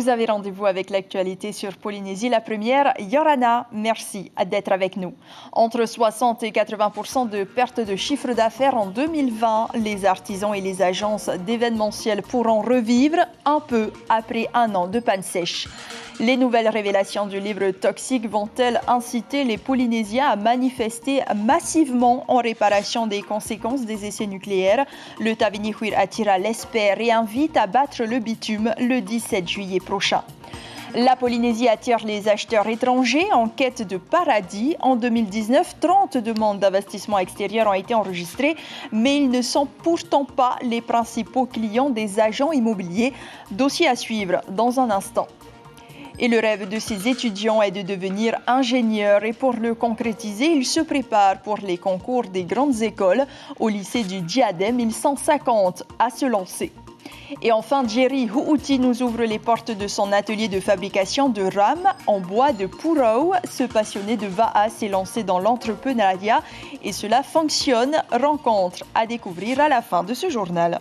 Vous avez rendez-vous avec l'actualité sur Polynésie. La première, Yorana, merci d'être avec nous. Entre 60 et 80% de perte de chiffre d'affaires en 2020, les artisans et les agences d'événementiel pourront revivre un peu après un an de panne sèche. Les nouvelles révélations du livre toxique vont-elles inciter les Polynésiens à manifester massivement en réparation des conséquences des essais nucléaires? Le Tavenyuir attira l'espère et invite à battre le bitume le 17 juillet prochain. La Polynésie attire les acheteurs étrangers en quête de paradis. En 2019, 30 demandes d'investissement extérieur ont été enregistrées, mais ils ne sont pourtant pas les principaux clients des agents immobiliers. Dossier à suivre dans un instant. Et le rêve de ces étudiants est de devenir ingénieur. Et pour le concrétiser, ils se préparent pour les concours des grandes écoles. Au lycée du Diadème, ils sont 50 à se lancer. Et enfin, Jerry Huuti nous ouvre les portes de son atelier de fabrication de rames en bois de Purau. Ce passionné de Va'a s'est lancé dans l'entrepreneuriat et cela fonctionne. Rencontre à découvrir à la fin de ce journal.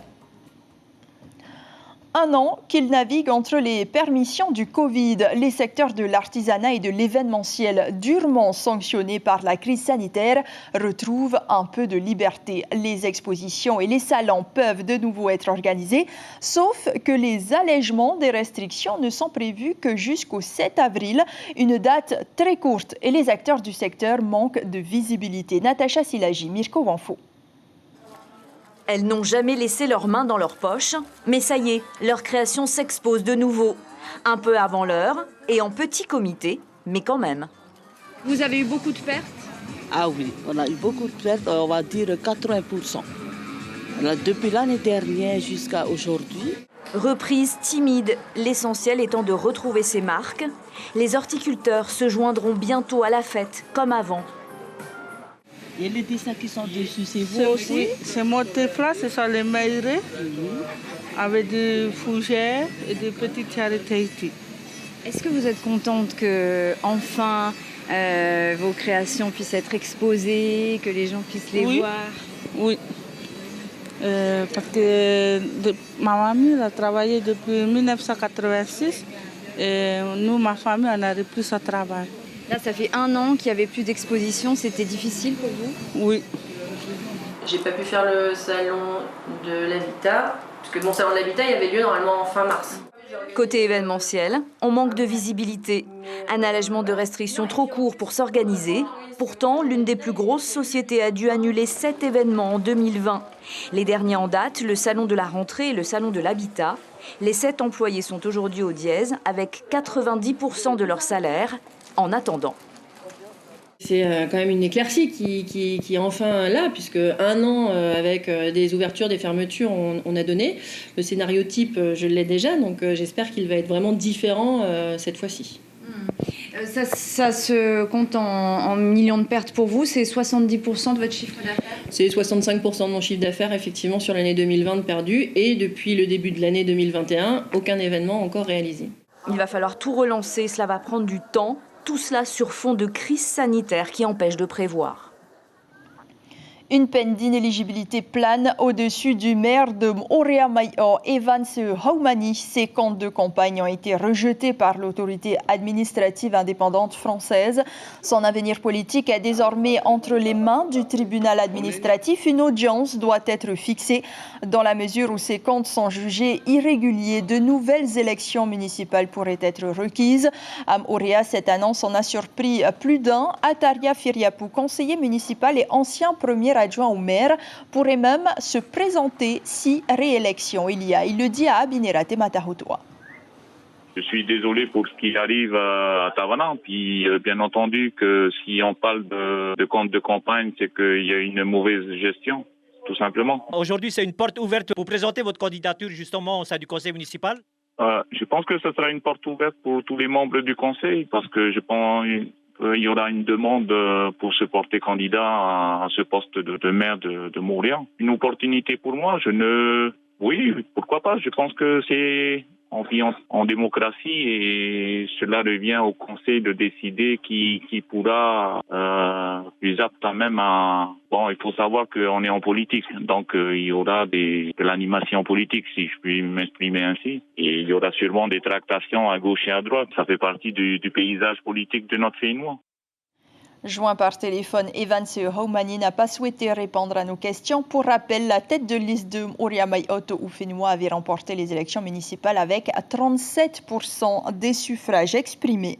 Un an qu'il navigue entre les permissions du Covid. Les secteurs de l'artisanat et de l'événementiel, durement sanctionnés par la crise sanitaire, retrouvent un peu de liberté. Les expositions et les salons peuvent de nouveau être organisés, sauf que les allègements des restrictions ne sont prévus que jusqu'au 7 avril, une date très courte. Et les acteurs du secteur manquent de visibilité. Natacha Silagi, Mirko Wanfo. Elles n'ont jamais laissé leurs mains dans leur poche, mais ça y est, leur création s'expose de nouveau. Un peu avant l'heure et en petit comité, mais quand même. Vous avez eu beaucoup de pertes? Ah oui, on a eu beaucoup de pertes, on va dire 80%. Depuis l'année dernière jusqu'à aujourd'hui. Reprise timide, l'essentiel étant de retrouver ses marques. Les horticulteurs se joindront bientôt à la fête, comme avant. Et les dessins qui sont dessus, c'est vous aussi? C'est mon plat, ce sont les maïrés, avec des fougères et des petites charités. Est-ce que vous êtes contente que enfin vos créations puissent être exposées, que les gens puissent les voir? Oui. Parce que ma mamie a travaillé depuis 1986 et nous, ma famille, on a repris ce travail. Là, ça fait un an qu'il n'y avait plus d'exposition. C'était difficile pour vous? Oui. J'ai pas pu faire le salon de l'habitat, parce que mon salon de l'habitat, il avait lieu normalement en fin mars. Côté événementiel, on manque de visibilité. Un allègement de restrictions trop court pour s'organiser. Pourtant, l'une des plus grosses sociétés a dû annuler 7 événements en 2020. Les derniers en date, le salon de la rentrée et le salon de l'habitat. Les 7 employés sont aujourd'hui au dièse, avec 90% de leur salaire. En attendant. C'est quand même une éclaircie qui est enfin là, puisque un an avec des ouvertures, des fermetures, on a donné. Le scénario type, je l'ai déjà, donc j'espère qu'il va être vraiment différent cette fois-ci. Ça se compte en millions de pertes pour vous, c'est 70% de votre chiffre d'affaires? C'est 65% de mon chiffre d'affaires, effectivement, sur l'année 2020 perdu, et depuis le début de l'année 2021, aucun événement encore réalisé. Il va falloir tout relancer, cela va prendre du temps. Tout cela sur fond de crise sanitaire qui empêche de prévoir. Une peine d'inéligibilité plane au-dessus du maire de Moorea Mai'o, Evans Haumani. Ses comptes de campagne ont été rejetés par l'autorité administrative indépendante française. Son avenir politique est désormais entre les mains du tribunal administratif. Une audience doit être fixée dans la mesure où ses comptes sont jugés irréguliers. De nouvelles élections municipales pourraient être requises. À Moorea, cette annonce en a surpris plus d'un. Ataria Firiapu, conseiller municipal et ancien premier adjoint au maire, pourrait même se présenter si réélection il y a. Il le dit à Abinerate Matahotoa. Je suis désolé pour ce qui arrive à Tavenyuir. Puis bien entendu que si on parle de compte de campagne, c'est qu'il y a une mauvaise gestion, tout simplement. Aujourd'hui, c'est une porte ouverte pour présenter votre candidature justement au sein du conseil municipal? Je pense que ce sera une porte ouverte pour tous les membres du conseil parce que je pense il y aura une demande pour se porter candidat à ce poste de maire de Moorea. Une opportunité pour moi, oui, pourquoi pas. Je pense que On vit en démocratie et cela revient au Conseil de décider qui pourra plus apte même à... Bon, il faut savoir qu'on est en politique, donc il y aura de l'animation politique, si je puis m'exprimer ainsi. Et il y aura sûrement des tractations à gauche et à droite. Ça fait partie du paysage politique de notre pays noir. Joint par téléphone, Evans Houmani n'a pas souhaité répondre à nos questions. Pour rappel, la tête de liste de Oriamai Otto Oufenoua avait remporté les élections municipales avec 37% des suffrages exprimés.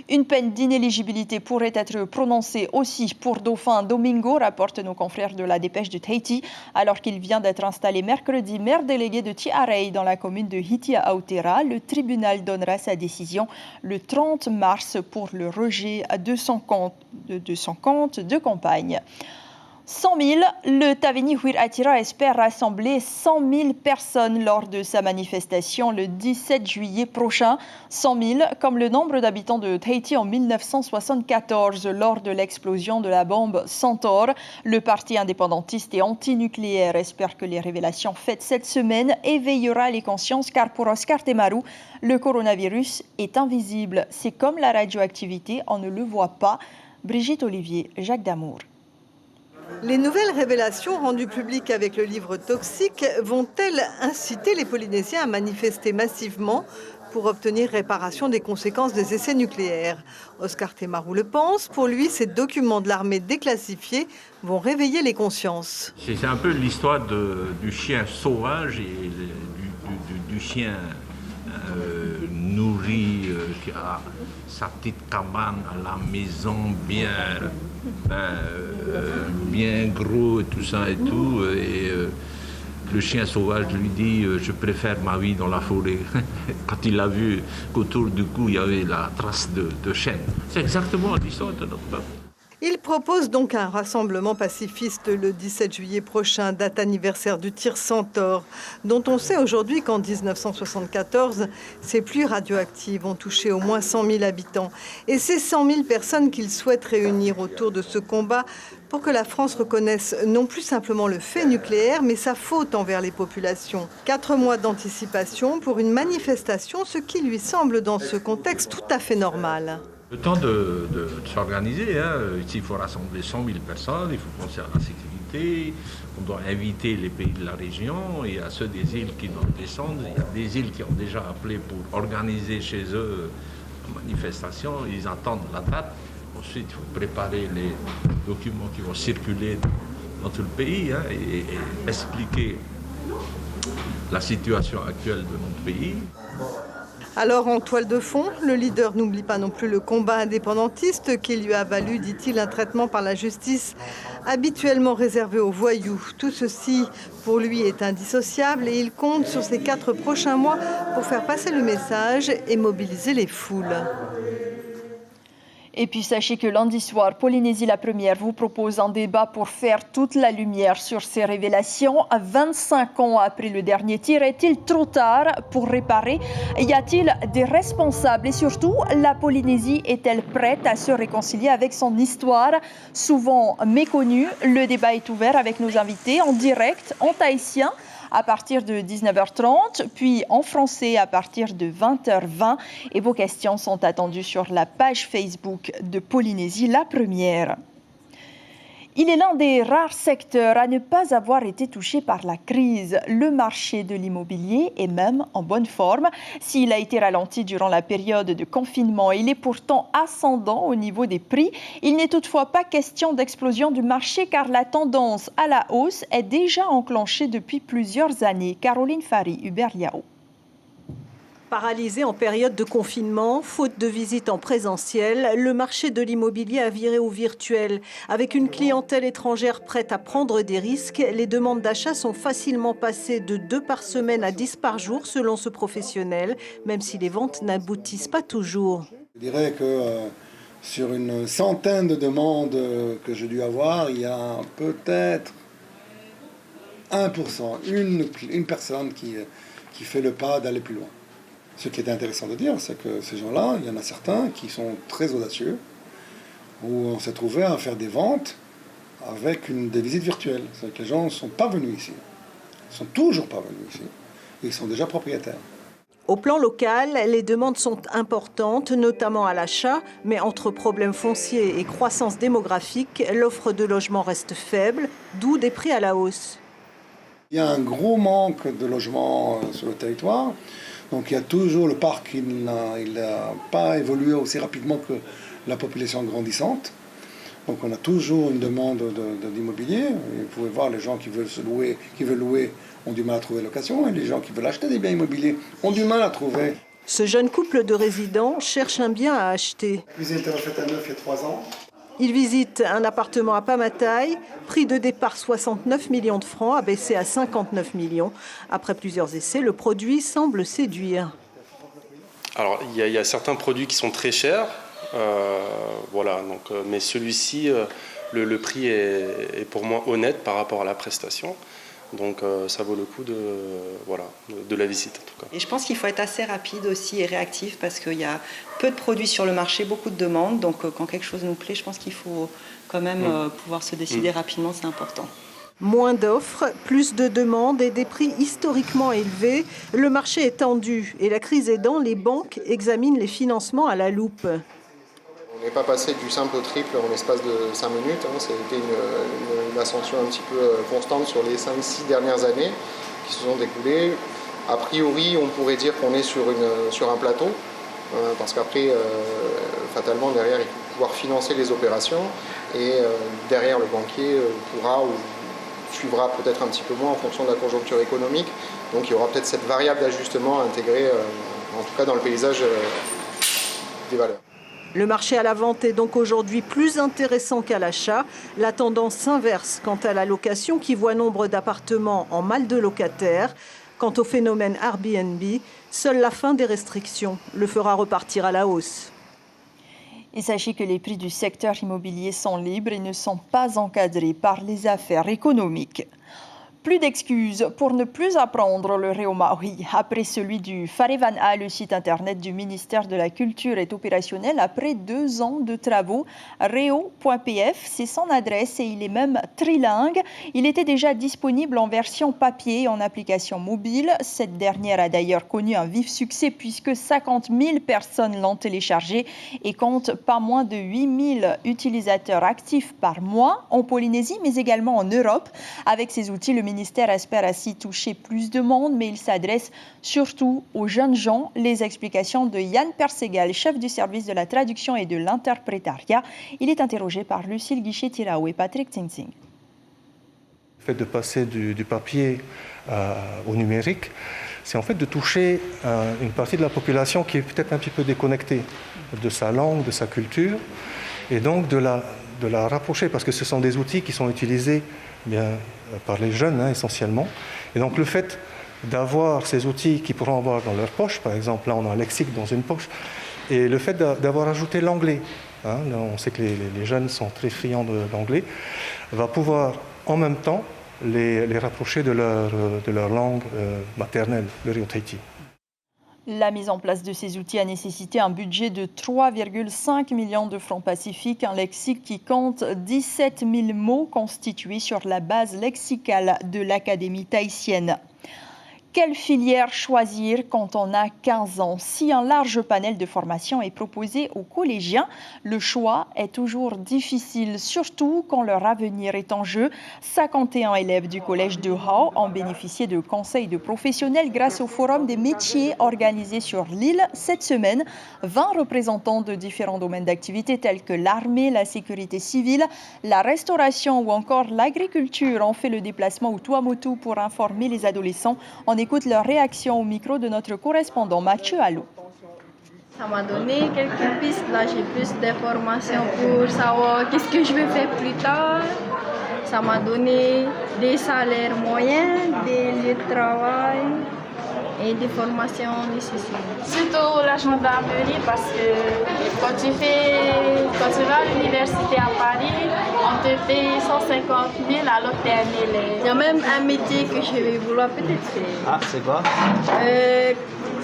Une peine d'inéligibilité pourrait être prononcée aussi pour Dauphin Domingo, rapportent nos confrères de la Dépêche de Tahiti, alors qu'il vient d'être installé mercredi maire délégué de Tiaray dans la commune de Hitia-Aotera. Le tribunal donnera sa décision le 30 mars pour le rejet de son compte de campagne. 100 000, le Taveni Huir Atira espère rassembler 100 000 personnes lors de sa manifestation le 17 juillet prochain. 100 000, comme le nombre d'habitants de Tahiti en 1974 lors de l'explosion de la bombe Centaure. Le parti indépendantiste et antinucléaire espère que les révélations faites cette semaine éveillera les consciences, car pour Oscar Temaru, le coronavirus est invisible. C'est comme la radioactivité, on ne le voit pas. Brigitte Olivier, Jacques Damour. Les nouvelles révélations rendues publiques avec le livre Toxique vont-elles inciter les Polynésiens à manifester massivement pour obtenir réparation des conséquences des essais nucléaires? Oscar Temaru le pense. Pour lui, ces documents de l'armée déclassifiés vont réveiller les consciences. C'est un peu l'histoire du chien sauvage et du chien nourri qui a sa petite cabane à la maison bien gros et tout ça et tout. Et le chien sauvage lui dit je préfère ma vie dans la forêt. Quand il a vu qu'autour du cou il y avait la trace de chêne. C'est exactement l'histoire de notre peuple. Il propose donc un rassemblement pacifiste le 17 juillet prochain, date anniversaire du tir Centaure, dont on sait aujourd'hui qu'en 1974, ces pluies radioactives ont touché au moins 100 000 habitants. Et c'est 100 000 personnes qu'il souhaite réunir autour de ce combat pour que la France reconnaisse non plus simplement le fait nucléaire, mais sa faute envers les populations. 4 mois d'anticipation pour une manifestation, ce qui lui semble dans ce contexte tout à fait normal. Le temps de s'organiser, ici il faut rassembler 100 000 personnes, il faut penser à la sécurité, on doit inviter les pays de la région, il y a ceux des îles qui doivent descendre, il y a des îles qui ont déjà appelé pour organiser chez eux une manifestation, ils attendent la date. Ensuite il faut préparer les documents qui vont circuler dans tout le pays et expliquer la situation actuelle de notre pays. Alors, en toile de fond, le leader n'oublie pas non plus le combat indépendantiste qui lui a valu, dit-il, un traitement par la justice habituellement réservé aux voyous. Tout ceci, pour lui, est indissociable et il compte sur ces 4 prochains mois pour faire passer le message et mobiliser les foules. Et puis sachez que lundi soir, Polynésie la première vous propose un débat pour faire toute la lumière sur ces révélations. 25 ans après le dernier tir, est-il trop tard pour réparer? Y a-t-il des responsables? Et surtout, la Polynésie est-elle prête à se réconcilier avec son histoire souvent méconnue? Le débat est ouvert avec nos invités en direct, en tahitien, à partir de 19h30, puis en français à partir de 20h20. Et vos questions sont attendues sur la page Facebook de Polynésie la première. Il est l'un des rares secteurs à ne pas avoir été touché par la crise. Le marché de l'immobilier est même en bonne forme. S'il a été ralenti durant la période de confinement, il est pourtant ascendant au niveau des prix. Il n'est toutefois pas question d'explosion du marché car la tendance à la hausse est déjà enclenchée depuis plusieurs années. Caroline Fari, Hubert Liao. Paralysé en période de confinement, faute de visites en présentiel, le marché de l'immobilier a viré au virtuel. Avec une clientèle étrangère prête à prendre des risques, les demandes d'achat sont facilement passées de 2 par semaine à 10 par jour selon ce professionnel, même si les ventes n'aboutissent pas toujours. Je dirais que sur une centaine de demandes que j'ai dû avoir, il y a peut-être 1%, une personne qui fait le pas d'aller plus loin. Ce qui est intéressant de dire, c'est que ces gens-là, il y en a certains qui sont très audacieux, où on s'est trouvé à faire des ventes avec des visites virtuelles. C'est-à-dire que les gens ne sont pas venus ici, ils ne sont toujours pas venus ici, et ils sont déjà propriétaires. Au plan local, les demandes sont importantes, notamment à l'achat, mais entre problèmes fonciers et croissance démographique, l'offre de logements reste faible, d'où des prix à la hausse. Il y a un gros manque de logements sur le territoire. Donc il y a toujours le parc, il n'a pas évolué aussi rapidement que la population grandissante. Donc on a toujours une demande d'immobilier. Vous pouvez voir les gens qui veulent louer ont du mal à trouver location et les gens qui veulent acheter des biens immobiliers ont du mal à trouver. Ce jeune couple de résidents cherche un bien à acheter. La cuisine a été refaite à neuf il y a 3 ans. Il visite un appartement à Pamataï, prix de départ 69 millions de francs, abaissé à 59 millions. Après plusieurs essais, le produit semble séduire. Alors, il y a certains produits qui sont très chers, mais celui-ci, le prix est pour moi honnête par rapport à la prestation. Donc ça vaut le coup de la visite en tout cas. Et je pense qu'il faut être assez rapide aussi et réactif parce qu'il y a peu de produits sur le marché, beaucoup de demandes. Donc quand quelque chose nous plaît, je pense qu'il faut quand même pouvoir se décider rapidement, c'est important. Moins d'offres, plus de demandes et des prix historiquement élevés. Le marché est tendu et la crise aidant, les banques examinent les financements à la loupe. On n'est pas passé du simple au triple en l'espace de 5 minutes. C'était une ascension un petit peu constante sur les 5-6 dernières années qui se sont découlées. A priori, on pourrait dire qu'on est sur un plateau, parce qu'après, fatalement, derrière, il faut pouvoir financer les opérations. Et derrière, le banquier pourra ou suivra peut-être un petit peu moins en fonction de la conjoncture économique. Donc il y aura peut-être cette variable d'ajustement à intégrer, en tout cas dans le paysage des valeurs. Le marché à la vente est donc aujourd'hui plus intéressant qu'à l'achat. La tendance s'inverse quant à la location qui voit nombre d'appartements en mal de locataires. Quant au phénomène Airbnb, seule la fin des restrictions le fera repartir à la hausse. Et sachez que les prix du secteur immobilier sont libres et ne sont pas encadrés par les affaires économiques. Plus d'excuses pour ne plus apprendre le Reo Maori. Après celui du Farevan'a, le site internet du ministère de la Culture est opérationnel après 2 ans de travaux. Reo.pf, c'est son adresse et il est même trilingue. Il était déjà disponible en version papier et en application mobile. Cette dernière a d'ailleurs connu un vif succès puisque 50 000 personnes l'ont téléchargé et compte pas moins de 8 000 utilisateurs actifs par mois en Polynésie, mais également en Europe. Avec ces outils, le ministère espère ainsi toucher plus de monde, mais il s'adresse surtout aux jeunes gens. Les explications de Yann Persegal, chef du service de la traduction et de l'interprétariat. Il est interrogé par Lucille Guichet-Tirao et Patrick Tsing. Le fait de passer du papier au numérique, c'est en fait de toucher une partie de la population qui est peut-être un petit peu déconnectée de sa langue, de sa culture, et donc de la rapprocher, parce que ce sont des outils qui sont utilisés par les jeunes essentiellement. Et donc le fait d'avoir ces outils qu'ils pourront avoir dans leur poche, par exemple là on a un lexique dans une poche, et le fait d'avoir ajouté l'anglais, on sait que les jeunes sont très friands d'anglais, va pouvoir en même temps les rapprocher de leur langue maternelle, le Reo Tahiti. La mise en place de ces outils a nécessité un budget de 3,5 millions de francs pacifiques, un lexique qui compte 17 000 mots constitués sur la base lexicale de l'Académie tahitienne. Quelle filière choisir quand on a 15 ans? Si un large panel de formation est proposé aux collégiens, le choix est toujours difficile, surtout quand leur avenir est en jeu. 51 élèves du collège de Hao ont bénéficié de conseils de professionnels grâce au forum des métiers organisé sur l'île cette semaine. 20 représentants de différents domaines d'activité tels que l'armée, la sécurité civile, la restauration ou encore l'agriculture ont fait le déplacement au Tuamotu pour informer les adolescents. On écoute leur réaction au micro de notre correspondant Mathieu Allou. Ça m'a donné quelques pistes. Là, j'ai plus d'informations pour savoir qu'est-ce que je vais faire plus tard. Ça m'a donné des salaires moyens, des lieux de travail et des formations nécessaires. Surtout la gendarmerie parce que quand tu vas à l'université à Paris, on te paye 150 000 alors que tu es un élève. Il y a même un métier que je vais vouloir peut-être faire. Ah, c'est quoi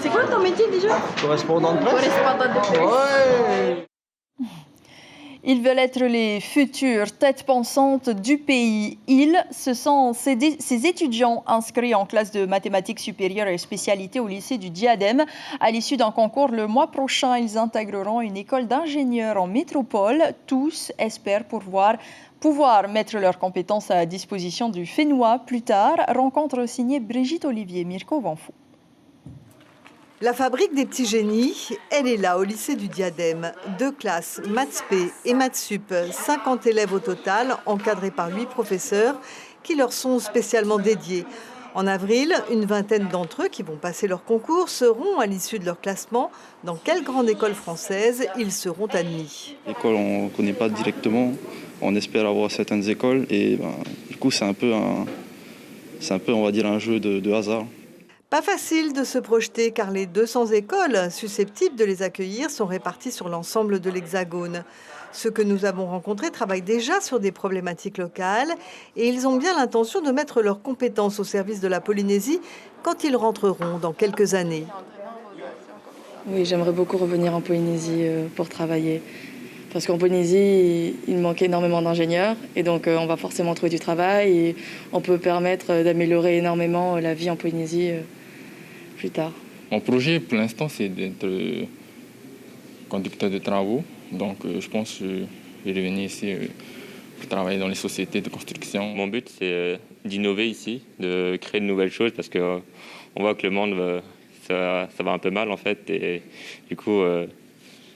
C'est quoi ton métier déjà? Correspondant de presse. Correspondant de presse. Ouais. Ils veulent être les futures têtes pensantes du pays. Ce sont ces étudiants inscrits en classe de mathématiques supérieures et spécialités au lycée du Diadème. À l'issue d'un concours le mois prochain, ils intégreront une école d'ingénieurs en métropole. Tous espèrent pouvoir mettre leurs compétences à disposition du Fénois plus tard. Rencontre signée Brigitte Olivier, Mirko Vanfou. La fabrique des petits génies, elle est là au lycée du Diadème. 2 classes, maths P et maths sup, 50 élèves au total, encadrés par 8 professeurs qui leur sont spécialement dédiés. En avril, une vingtaine d'entre eux qui vont passer leur concours seront, à l'issue de leur classement, dans quelle grande école française ils seront admis. L'école, on ne connaît pas directement, on espère avoir certaines écoles et du coup c'est un peu, on va dire, un jeu de hasard. Pas facile de se projeter car les 200 écoles susceptibles de les accueillir sont réparties sur l'ensemble de l'Hexagone. Ceux que nous avons rencontrés travaillent déjà sur des problématiques locales et ils ont bien l'intention de mettre leurs compétences au service de la Polynésie quand ils rentreront dans quelques années. Oui, j'aimerais beaucoup revenir en Polynésie pour travailler. Parce qu'en Polynésie, il manque énormément d'ingénieurs et donc on va forcément trouver du travail et on peut permettre d'améliorer énormément la vie en Polynésie plus tard. Mon projet pour l'instant c'est d'être conducteur de travaux, donc je pense que je vais revenir ici pour travailler dans les sociétés de construction. Mon but c'est d'innover ici, de créer de nouvelles choses parce qu'on voit que le monde ça va un peu mal en fait et du coup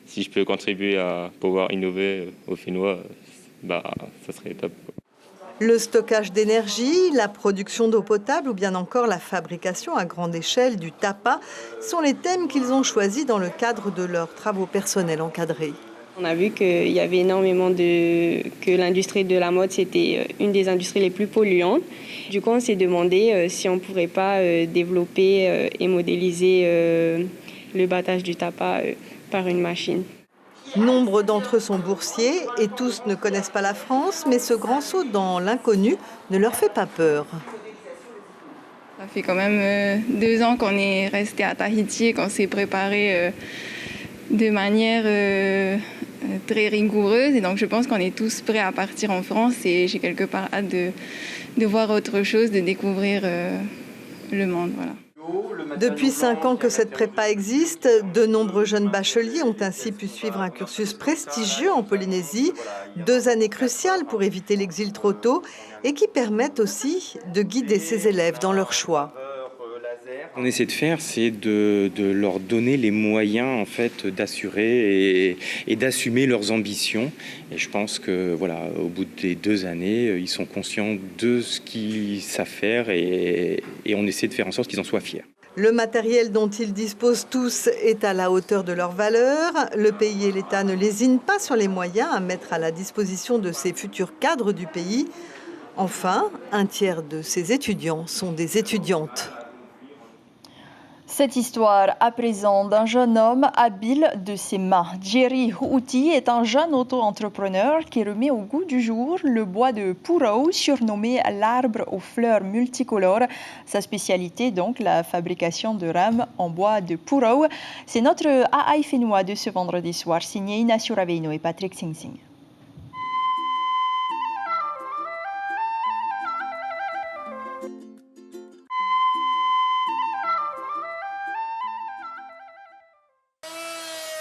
si je peux contribuer à pouvoir innover au Fénois, ça serait top. Le stockage d'énergie, la production d'eau potable ou bien encore la fabrication à grande échelle du tapa sont les thèmes qu'ils ont choisis dans le cadre de leurs travaux personnels encadrés. On a vu qu'il y avait énormément que l'industrie de la mode, c'était une des industries les plus polluantes. Du coup, on s'est demandé si on ne pourrait pas développer et modéliser le battage du tapa par une machine. Nombre d'entre eux sont boursiers et tous ne connaissent pas la France, mais ce grand saut dans l'inconnu ne leur fait pas peur. Ça fait quand même 2 ans qu'on est resté à Tahiti et qu'on s'est préparé de manière très rigoureuse. Et donc je pense qu'on est tous prêts à partir en France et j'ai quelque part hâte de voir autre chose, de découvrir le monde. Voilà. Depuis 5 ans que cette prépa existe, de nombreux jeunes bacheliers ont ainsi pu suivre un cursus prestigieux en Polynésie, 2 années cruciales pour éviter l'exil trop tôt et qui permettent aussi de guider ces élèves dans leur choix. Ce qu'on essaie de faire, c'est de leur donner les moyens en fait, d'assurer et d'assumer leurs ambitions. Et je pense que voilà, au bout des 2 années, ils sont conscients de ce qu'ils savent faire et on essaie de faire en sorte qu'ils en soient fiers. Le matériel dont ils disposent tous est à la hauteur de leurs valeurs. Le pays et l'État ne lésinent pas sur les moyens à mettre à la disposition de ces futurs cadres du pays. Enfin, 1/3 de ces étudiants sont des étudiantes. Cette histoire à présent d'un jeune homme habile de ses mains. Jerry Huuti est un jeune auto-entrepreneur qui remet au goût du jour le bois de Purau, surnommé l'arbre aux fleurs multicolores. Sa spécialité donc la fabrication de rames en bois de Purau. C'est notre AI Fénois de ce vendredi soir, signé Inacio Raveino et Patrick Sing Sing.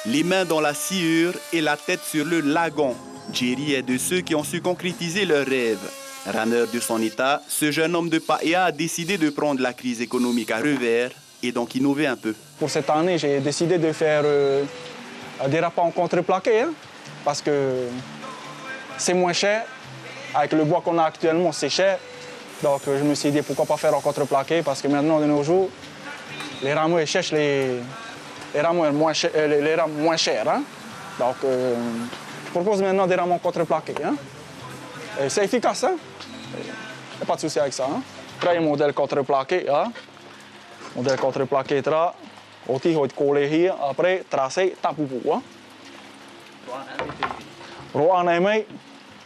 Les mains dans la sciure et la tête sur le lagon. Jerry est de ceux qui ont su concrétiser leurs rêves. Rameur de son état, ce jeune homme de Paia a décidé de prendre la crise économique à revers et donc innover un peu. Pour cette année, j'ai décidé de faire des rapports en contreplaqué parce que c'est moins cher. Avec le bois qu'on a actuellement, c'est cher. Donc je me suis dit pourquoi pas faire en contreplaqué parce que maintenant, de nos jours, les rameurs cherchent les rames moins chères. Hein? Donc, je propose maintenant des rames contreplaquées. Hein? C'est efficace. Hein? Il n'y a pas de souci avec ça. Hein? Après, le modèle contreplaqué. Hein? Modèle contreplaqué, après, tracé, tapupu. Hein? Roan aimé,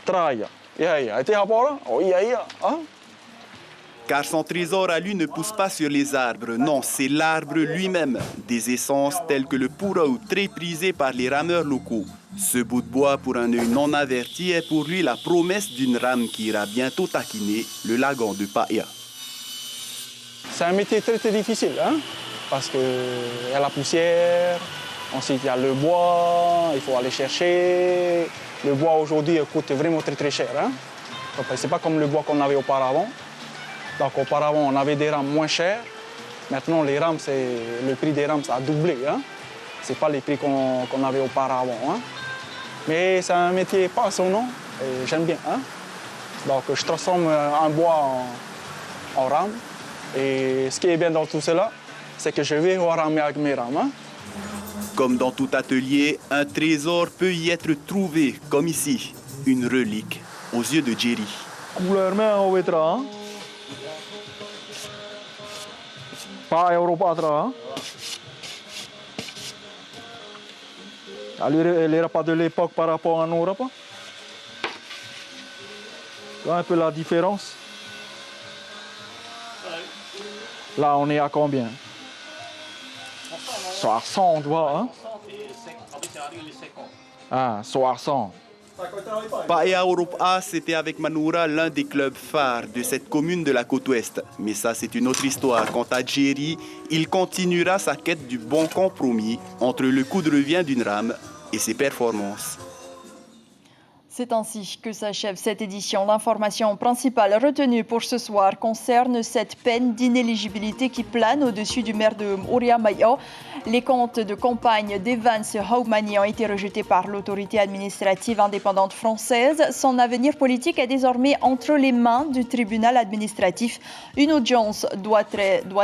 traia. Yeah. Itu apa orang? Oh iya. Hein? Car son trésor à lui ne pousse pas sur les arbres, non, c'est l'arbre lui-même. Des essences telles que le pourrault, très prisé par les rameurs locaux. Ce bout de bois pour un œil non averti est pour lui la promesse d'une rame qui ira bientôt taquiner le lagon de Paia. C'est un métier très très difficile, hein, parce qu'il y a la poussière, ensuite il y a le bois, il faut aller chercher. Le bois aujourd'hui coûte vraiment très très cher. Hein. C'est pas comme le bois qu'on avait auparavant. Donc auparavant on avait des rames moins chères. Maintenant les rames, le prix des rames ça a doublé. Hein. C'est pas les prix qu'on avait auparavant. Hein. Mais c'est un métier passionnant et j'aime bien. Hein. Donc je transforme un bois en rame. Et ce qui est bien dans tout cela, c'est que je vais ramer avec mes rames. Hein. Comme dans tout atelier, un trésor peut y être trouvé, comme ici, une relique aux yeux de Jerry. Couleur main au vétran. Pas Europatra. Les repas de l'époque par rapport à nos repas. Tu vois un peu la différence. Là, on est à combien? 60, tu vois, hein? Ah, 60. Paia Europe A, c'était avec Manoura l'un des clubs phares de cette commune de la côte ouest. Mais ça, c'est une autre histoire. Quant à Jerry, il continuera sa quête du bon compromis entre le coût de revient d'une rame et ses performances. C'est ainsi que s'achève cette édition. L'information principale retenue pour ce soir concerne cette peine d'inéligibilité qui plane au-dessus du maire de Oriamayo. Les comptes de campagne d'Evans Haumani ont été rejetés par l'autorité administrative indépendante française. Son avenir politique est désormais entre les mains du tribunal administratif. Une audience doit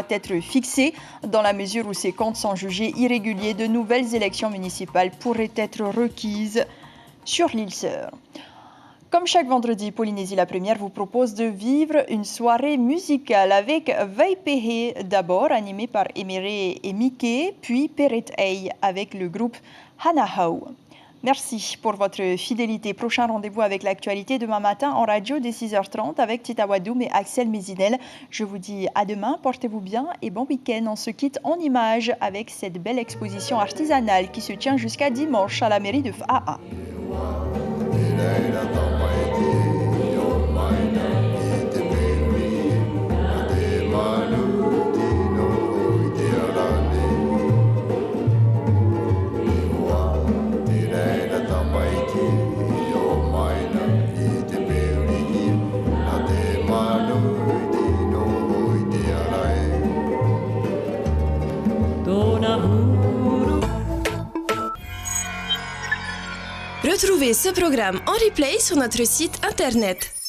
être fixée dans la mesure où ses comptes sont jugés irréguliers. De nouvelles élections municipales pourraient être requises sur l'île Sœur. Comme chaque vendredi, Polynésie la Première vous propose de vivre une soirée musicale avec Vaipehe d'abord, animé par Emere et Mickey, puis Peret Ei avec le groupe Hanahau. Merci pour votre fidélité. Prochain rendez-vous avec l'actualité demain matin en radio dès 6h30 avec Tita Wadoum et Axel Mézinel. Je vous dis à demain, portez-vous bien et bon week-end. On se quitte en images avec cette belle exposition artisanale qui se tient jusqu'à dimanche à la mairie de Faa. Retrouvez ce programme en replay sur notre site internet.